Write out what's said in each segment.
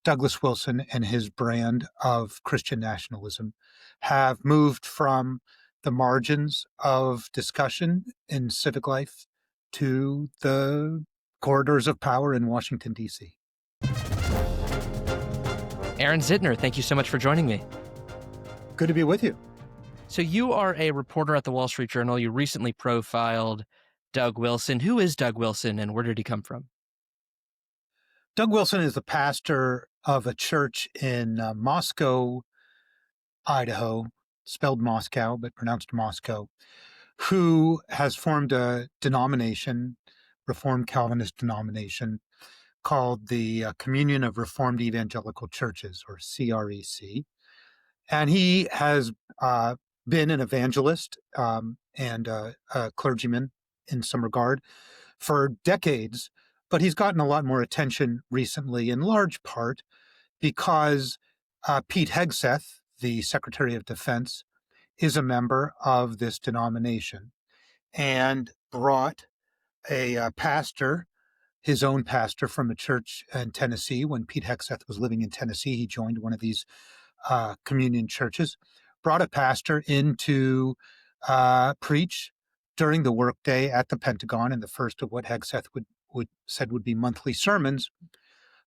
Douglas Wilson and his brand of Christian nationalism have moved from the margins of discussion in civic life to the corridors of power in Washington, D.C. Aaron Zitner, thank you so much for joining me. Good to be with you. So you are a reporter at the Wall Street Journal. You recently profiled Doug Wilson. Who is Doug Wilson and where did he come from? Doug Wilson is the pastor of a church in Moscow, Idaho, spelled Moscow, but pronounced Moscow, who has formed a denomination, Reformed Calvinist denomination, called the Communion of Reformed Evangelical Churches, or CREC. And he has been an evangelist and a clergyman in some regard for decades, but he's gotten a lot more attention recently, in large part because Pete Hegseth, the Secretary of Defense, is a member of this denomination and brought a pastor, his own pastor from a church in Tennessee. When Pete Hegseth was living in Tennessee, he joined one of these communion churches, brought a pastor in to preach during the workday at the Pentagon in the first of what Hegseth said would be monthly sermons,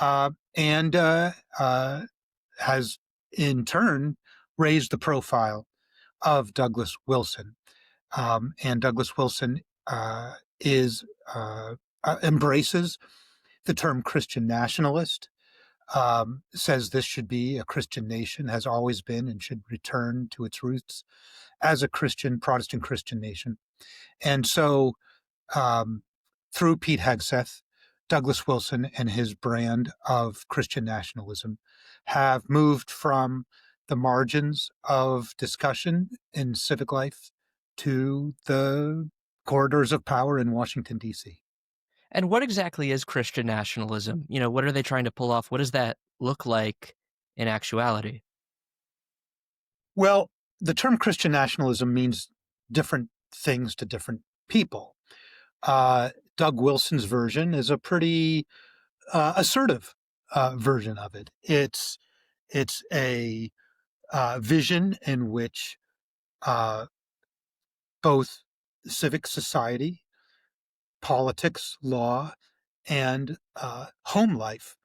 and has in turn raised the profile of Douglas Wilson. And Douglas Wilson embraces the term Christian nationalist, says this should be a Christian nation, has always been, and should return to its roots as a Protestant Christian nation. And so through Pete Hegseth, Douglas Wilson and his brand of Christian nationalism have moved from the margins of discussion in civic life to the corridors of power in Washington, D.C. And what exactly is Christian nationalism? What are they trying to pull off? What does that look like in actuality? Well, the term Christian nationalism means different things to different people. Doug Wilson's version is a pretty assertive version of it. It's a vision in which both civic society, politics, law, and home life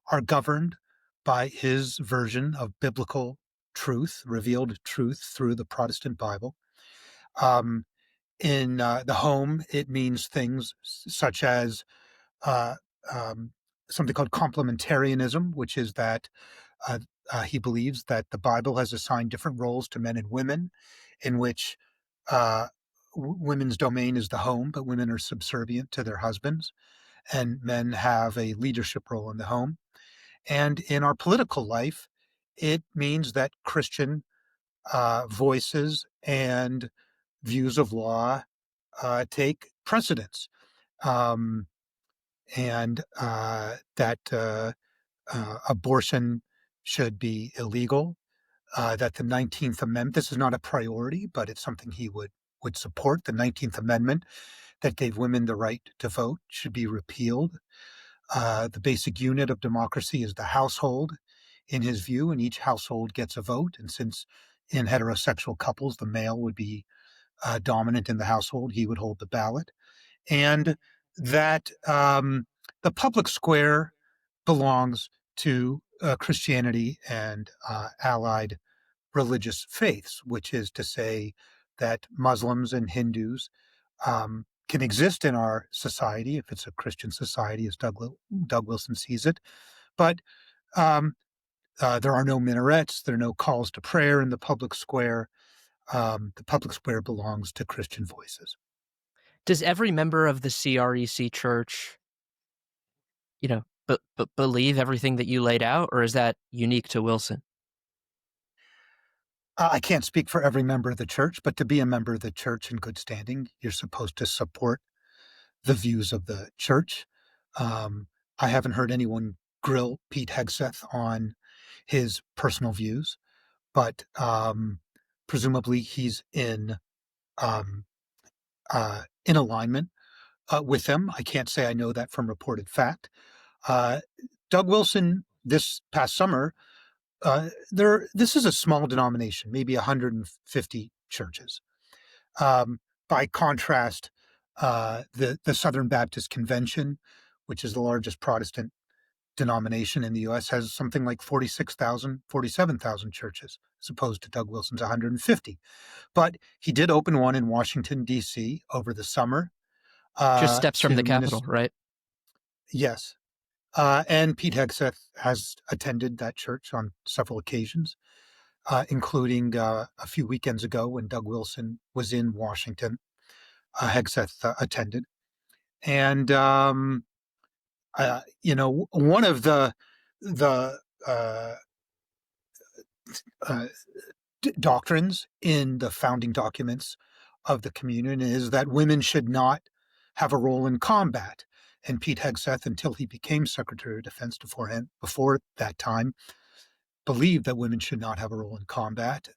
are governed by his version of biblical truth, revealed truth through the Protestant Bible. In the home, it means things such as uh, something called complementarianism, which is that he believes that the Bible has assigned different roles to men and women, in which uh, women's domain is the home, but women are subservient to their husbands, and men have a leadership role in the home. And in our political life, it means that Christian voices and views of law take precedence, um, and that abortion should be illegal, that the 19th Amendment, this is not a priority, but it's something he would support. The 19th Amendment that gave women the right to vote should be repealed. The basic unit of democracy is the household, in his view, and each household gets a vote. And since in heterosexual couples, the male would be dominant in the household, he would hold the ballot. And that the public square belongs to Christianity and allied religious faiths, which is to say that Muslims and Hindus can exist in our society if it's a Christian society, as Doug Wilson sees it. But there are no minarets, there are no calls to prayer in the public square. The public square belongs to Christian voices. Does every member of the CREC church, believe everything that you laid out, or is that unique to Wilson? I can't speak for every member of the church, but to be a member of the church in good standing, you're supposed to support the views of the church. I haven't heard anyone grill Pete Hegseth on his personal views, but presumably he's um, in alignment with them. I can't say I know that from reported fact. Doug Wilson this past summer, this is a small denomination, maybe 150 churches. By contrast, the Southern Baptist Convention, which is the largest Protestant denomination in the U.S., has something like 46,000, 47,000 churches, as opposed to Doug Wilson's 150. But he did open one in Washington, D.C. over the summer. Just steps from the To Capitol, right? Yes. And Pete Hegseth has attended that church on several occasions, including a few weekends ago when Doug Wilson was in Washington. Hegseth attended. And, one of the uh, doctrines in the founding documents of the communion is that women should not have a role in combat. And Pete Hegseth, until he became Secretary of Defense before that time, believed that women should not have a role in combat.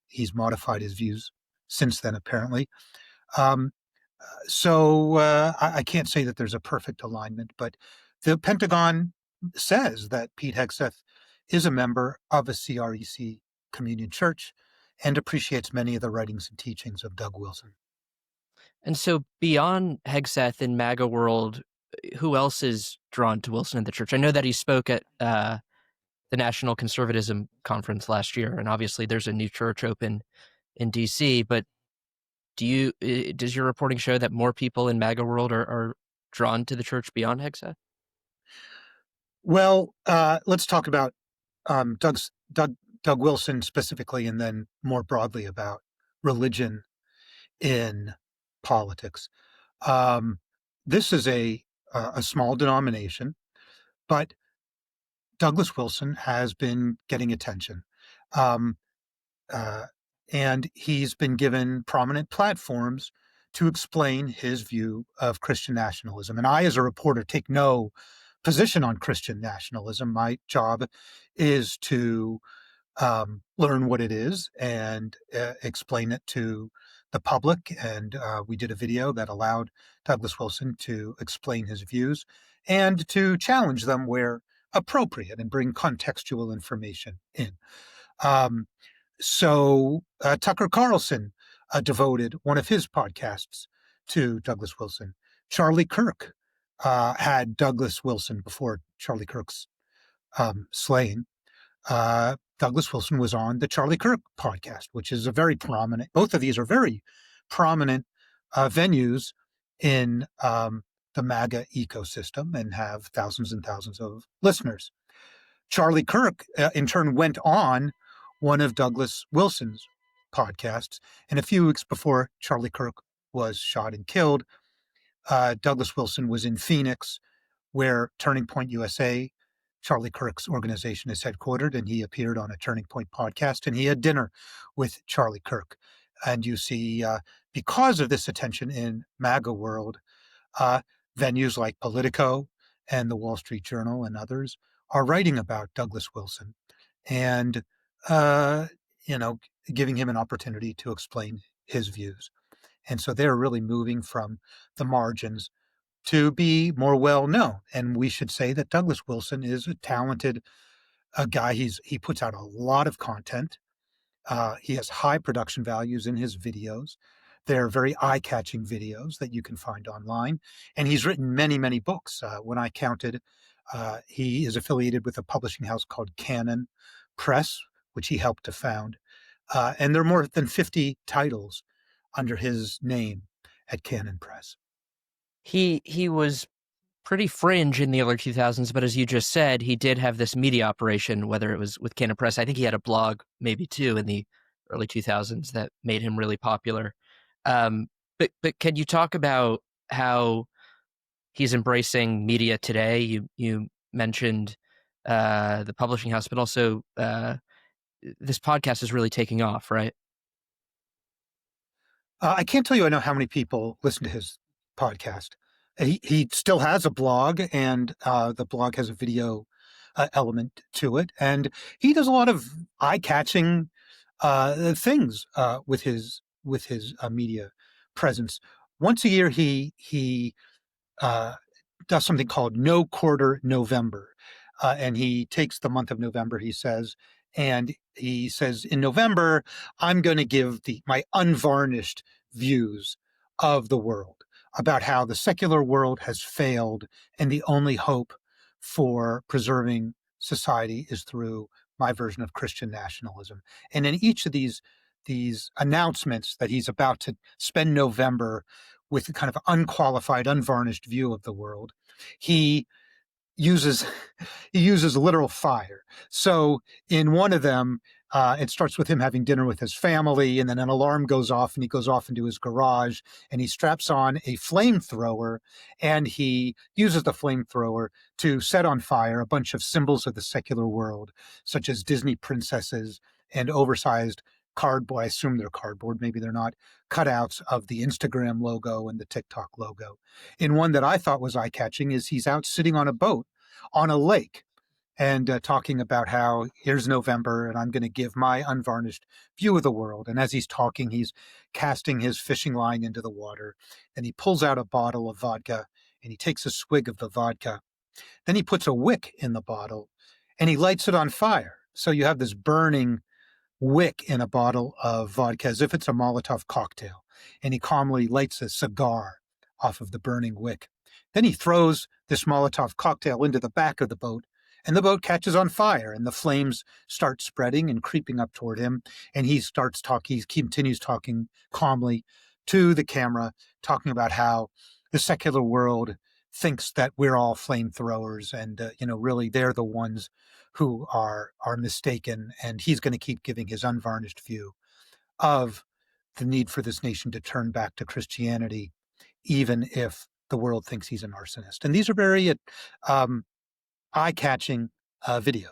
He's modified his views since then, apparently. Um, I can't say that there's a perfect alignment, but the Pentagon says that Pete Hegseth is a member of a CREC communion church and appreciates many of the writings and teachings of Doug Wilson. And so beyond Hegseth in MAGA world, who else is drawn to Wilson in the church? I know that he spoke at the National Conservatism Conference last year, and obviously there's a new church open in DC, but does your reporting show that more people in MAGA world are drawn to the church beyond Hegseth? Well, let's talk about Doug Wilson specifically, and then more broadly about religion in politics. Um, this is a small denomination, but Douglas Wilson has been getting attention. Um, uh, and he's been given prominent platforms to explain his view of Christian nationalism. And I, as a reporter, take no position on Christian nationalism. My job is to learn what it is and explain it to the public. And we did a video that allowed Douglas Wilson to explain his views and to challenge them where appropriate and bring contextual information in. Um, Tucker Carlson devoted one of his podcasts to Douglas Wilson. Charlie Kirk had Douglas Wilson before Charlie Kirk's slaying. Douglas Wilson was on the Charlie Kirk podcast, which is a very prominent, both of these are very prominent venues in the MAGA ecosystem and have thousands and thousands of listeners. Charlie Kirk, in turn, went on one of Douglas Wilson's podcasts. And a few weeks before Charlie Kirk was shot and killed, Douglas Wilson was in Phoenix, where Turning Point USA, Charlie Kirk's organization, is headquartered, and he appeared on a Turning Point podcast, and he had dinner with Charlie Kirk. And you see, because of this attention in MAGA world, venues like Politico and the Wall Street Journal and others are writing about Douglas Wilson and, giving him an opportunity to explain his views. And so they're really moving from the margins to be more well known. And we should say that Douglas Wilson is a talented guy. He puts out a lot of content. He has high production values in his videos. They're very eye-catching videos that you can find online. And he's written many, many books. When I counted, he is affiliated with a publishing house called Canon Press, which he helped to found. And there are more than 50 titles under his name at Canon Press. He was pretty fringe in the early 2000s, but as you just said, he did have this media operation, whether it was with Canon Press. I think he had a blog, maybe too, in the early 2000s that made him really popular. But can you talk about how he's embracing media today? You mentioned the publishing house, but also this podcast is really taking off, right? I can't tell you I know how many people listen to his podcast. He still has a blog, and the blog has a video element to it. And he does a lot of eye-catching things with his media presence. Once a year, he does something called No Quarter November. and he takes the month of November, he says, and he says, in November, I'm going to give my unvarnished views of the world about how the secular world has failed, and the only hope for preserving society is through my version of Christian nationalism. And in each of these announcements that he's about to spend November with a kind of unqualified, unvarnished view of the world, he uses he uses literal fire. So in one of them, it starts with him having dinner with his family, and then an alarm goes off, and he goes off into his garage, and he straps on a flamethrower, and he uses the flamethrower to set on fire a bunch of symbols of the secular world, such as Disney princesses and oversized cardboard. I assume they're cardboard, maybe they're not, cutouts of the Instagram logo and the TikTok logo. In one that I thought was eye-catching is he's out sitting on a boat on a lake and talking about how here's November and I'm going to give my unvarnished view of the world. And as he's talking, he's casting his fishing line into the water, and he pulls out a bottle of vodka and he takes a swig of the vodka. Then he puts a wick in the bottle and he lights it on fire. So you have this burning wick in a bottle of vodka as if it's a Molotov cocktail. And he calmly lights a cigar off of the burning wick. Then he throws this Molotov cocktail into the back of the boat, and the boat catches on fire, and the flames start spreading and creeping up toward him. And he starts talking, he continues talking calmly to the camera, talking about how the secular world thinks that we're all flamethrowers, and really they're the ones who are mistaken, and he's going to keep giving his unvarnished view of the need for this nation to turn back to Christianity, even if the world thinks he's an arsonist. And these are very eye-catching videos.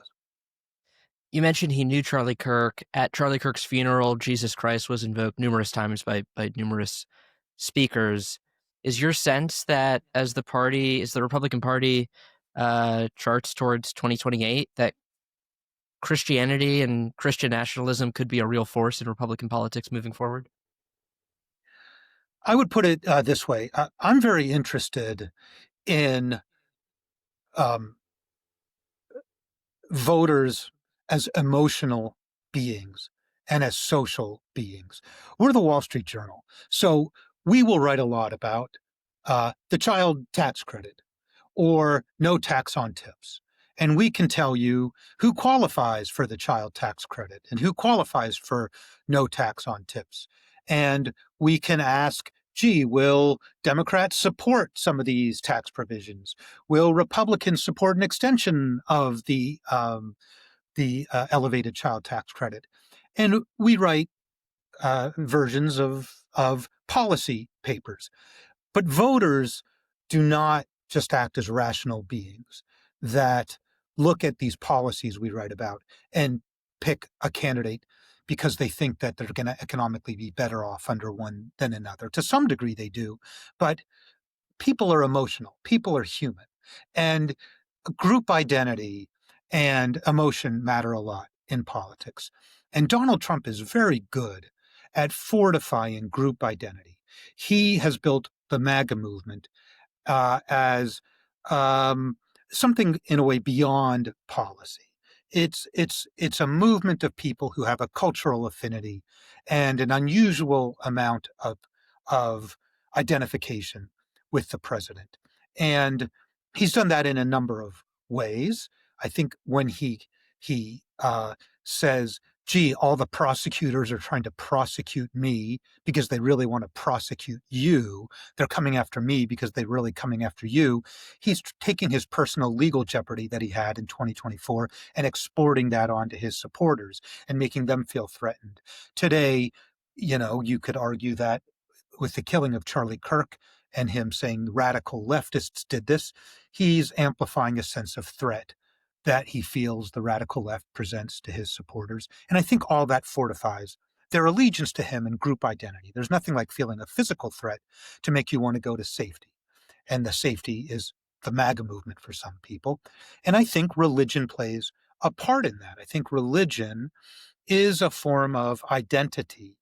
You mentioned he knew Charlie Kirk. At Charlie Kirk's funeral, Jesus Christ was invoked numerous times by numerous speakers. Is your sense that as the Republican Party charts towards 2028, that Christianity and Christian nationalism could be a real force in Republican politics moving forward? I would put it this way. I'm very interested in um, voters as emotional beings and as social beings. We're the Wall Street Journal, so we will write a lot about the child tax credit or no tax on tips. And we can tell you who qualifies for the child tax credit and who qualifies for no tax on tips. And we can ask, gee, will Democrats support some of these tax provisions? Will Republicans support an extension of the elevated child tax credit? And we write versions of policy papers. But voters do not just act as rational beings that look at these policies we write about and pick a candidate because they think that they're going to economically be better off under one than another. To some degree, they do, but people are emotional, people are human, and group identity and emotion matter a lot in politics. And Donald Trump is very good at fortifying group identity. He has built the MAGA movement as something in a way beyond policy. It's a movement of people who have a cultural affinity and an unusual amount of identification with the president. And he's done that in a number of ways. I think when he says, gee, all the prosecutors are trying to prosecute me because they really want to prosecute you. They're coming after me because they're really coming after you. He's taking his personal legal jeopardy that he had in 2024 and exporting that onto his supporters and making them feel threatened. Today, you could argue that with the killing of Charlie Kirk and him saying radical leftists did this, he's amplifying a sense of threat that he feels the radical left presents to his supporters. And I think all that fortifies their allegiance to him and group identity. There's nothing like feeling a physical threat to make you want to go to safety. And the safety is the MAGA movement for some people. And I think religion plays a part in that. I think religion is a form of identity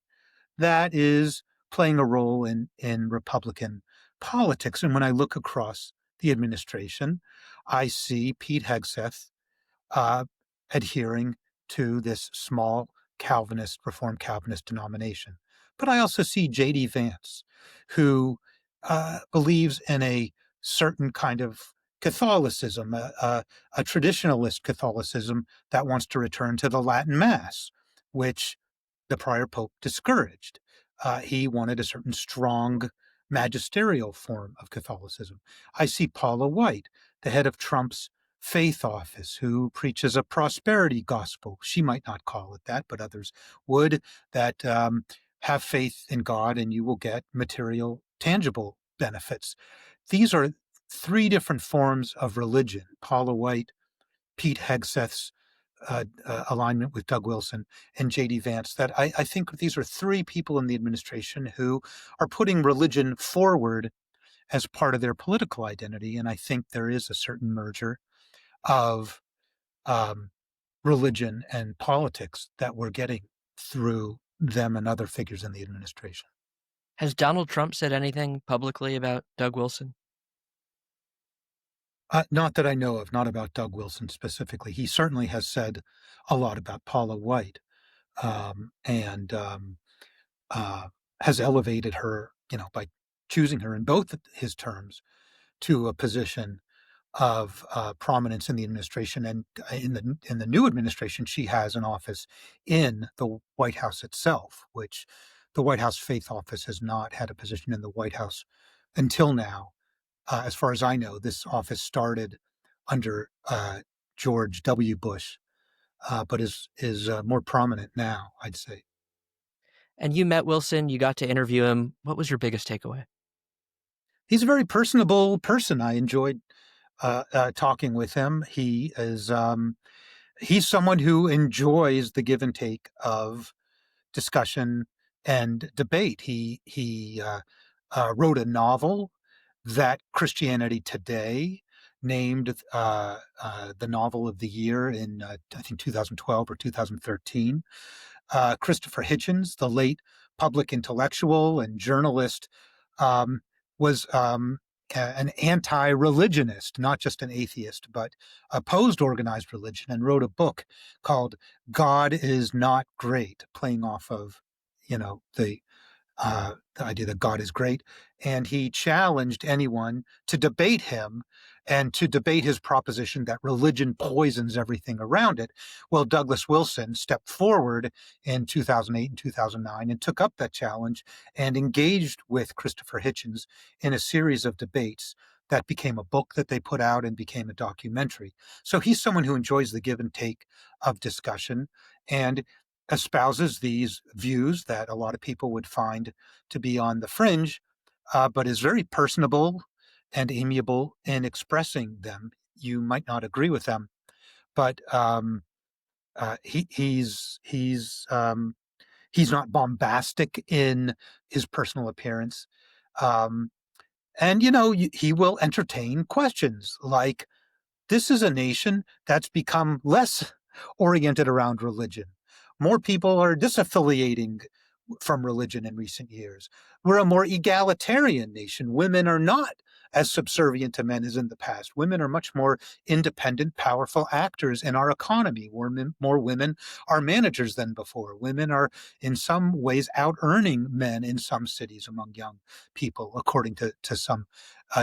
that is playing a role in Republican politics. And when I look across the administration, I see Pete Hegseth uh, adhering to this small Calvinist, Reformed Calvinist denomination. But I also see J.D. Vance, who believes in a certain kind of Catholicism, a traditionalist Catholicism that wants to return to the Latin Mass, which the prior pope discouraged. He wanted a certain strong magisterial form of Catholicism. I see Paula White, the head of Trump's faith office, who preaches a prosperity gospel. She might not call it that, but others would, that have faith in God and you will get material, tangible benefits. These are three different forms of religion. Paula White, Pete Hegseth's alignment with Doug Wilson, and J.D. Vance, that I think these are three people in the administration who are putting religion forward as part of their political identity. And I think there is a certain merger of um, religion and politics that we're getting through them and other figures in the administration. Has Donald Trump said anything publicly about Doug Wilson? Not that I know of, not about Doug Wilson specifically. He certainly has said a lot about Paula White, and uh, has elevated her, by choosing her in both his terms to a position of prominence in the administration. And in the new administration, she has an office in the White House itself, which the White House Faith Office has not had a position in the White House until now. As far as I know, this office started under George W. Bush, but is more prominent now, I'd say. And you met Wilson, you got to interview him. What was your biggest takeaway? He's a very personable person. I enjoyed talking with him. He's someone who enjoys the give and take of discussion and debate. He wrote a novel that Christianity Today named the novel of the year in I think 2012 or 2013. Christopher Hitchens, the late public intellectual and journalist, um, was an anti-religionist, not just an atheist, but opposed organized religion, and wrote a book called "God Is Not Great," playing off of, the idea that God is great. And he challenged anyone to debate him and to debate his proposition that religion poisons everything around it. Well, Douglas Wilson stepped forward in 2008 and 2009 and took up that challenge and engaged with Christopher Hitchens in a series of debates that became a book that they put out and became a documentary. So he's someone who enjoys the give and take of discussion and espouses these views that a lot of people would find to be on the fringe, but is very personable and amiable in expressing them. You might not agree with them, but he's not bombastic in his personal appearance, um, and he will entertain questions like, this is a nation that's become less oriented around religion. More people are disaffiliating from religion in recent years. We're a more egalitarian nation. Women are not as subservient to men as in the past. Women are much more independent, powerful actors in our economy. More women are managers than before. Women are in some ways out earning men in some cities among young people, according to some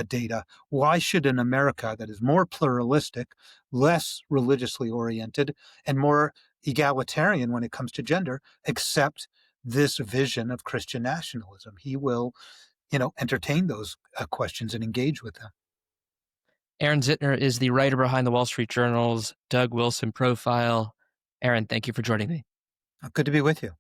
data. Why should an America that is more pluralistic, less religiously oriented, and more egalitarian when it comes to gender accept this vision of Christian nationalism? He will, entertain those questions and engage with them. Aaron Zitner is the writer behind the Wall Street Journal's Doug Wilson profile. Aaron, thank you for joining me. Good to be with you.